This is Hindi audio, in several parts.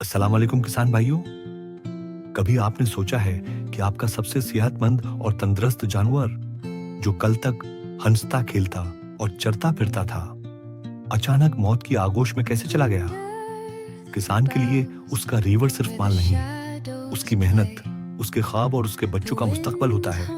अस्सलाम वालेकुम किसान भाइयों। कभी आपने सोचा है कि आपका सबसे सेहतमंद और तंदुरुस्त जानवर, जो कल तक हंसता खेलता और चरता फिरता था, अचानक मौत की आगोश में कैसे चला गया? किसान के लिए उसका रीवर सिर्फ माल नहीं, उसकी मेहनत, उसके ख्वाब और उसके बच्चों का मुस्तकबल होता है।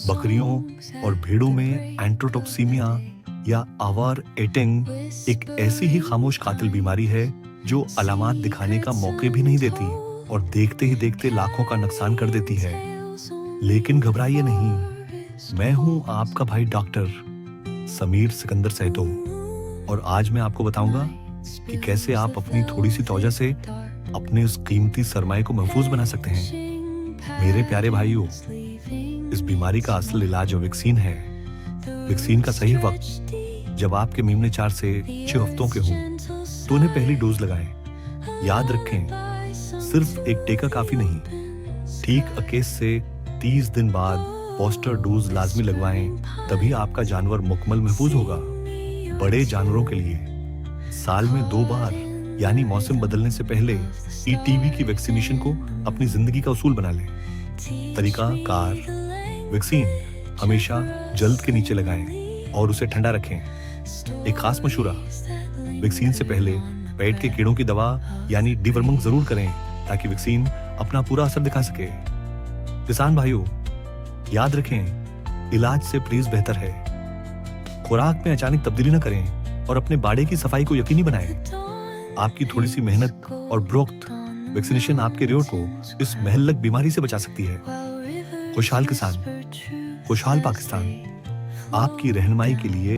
बकरियों और भेड़ों में एंट्रोटॉक्सीमिया या आवार एटिंग एक ऐसी ही खामोश कातिल बीमारी है जो अलामात दिखाने का मौके भी नहीं देती और देखते ही देखते लाखों का नुकसान कर देती है। लेकिन घबराइए नहीं, मैं हूं आपका भाई डॉक्टर समीर सिकंदर सहतो, और आज मैं आपको बताऊंगा कि कैसे आप अपनी थोड़ी सी तौजा से अपने उस कीमती सरमाए को महफूज बना सकते हैं। मेरे प्यारे भाइयों, इस बीमारी का असल इलाज वैक्सीन है। वैक्सीन का सही वक्त जब आपके मेमने 4 से 6 हफ्तों के हों तो उन्हें पहली डोज लगाएं। याद रखें, सिर्फ एक टीका काफी नहीं, ठीक 21 से 30 दिन बाद बूस्टर डोज लाजमी लगवाएं, तभी आपका जानवर मुकम्मल महफूज होगा। बड़े जानवरों के लिए साल में 2 बार यानी मौसम बदलने से पहले ईटीवी की वैक्सीनेशन को अपनी जिंदगी का उसूल बना लें। तरीका कार, वैक्सीन हमेशा जल्द के नीचे लगाएं और उसे ठंडा रखें। एक खास मशूरा, वैक्सीन से पहले पेट के कीड़ों की दवा यानी डिवर्मिंग जरूर करें ताकि वैक्सीन अपना पूरा असर दिखा सके। किसान भाइयों, याद रखें, इलाज से परहेज बेहतर है। खुराक में अचानक तब्दीली न करें और अपने बाड़े की सफाई को यकीनी बनाएं। आपकी थोड़ी सी मेहनत और ब्रोक्त वैक्सीनेशन आपके रियोट को इस महल्लक बीमारी से बचा सकती है। खुशहाल किसान, खुशहाल पाकिस्तान। आपकी रहनुमाई के लिए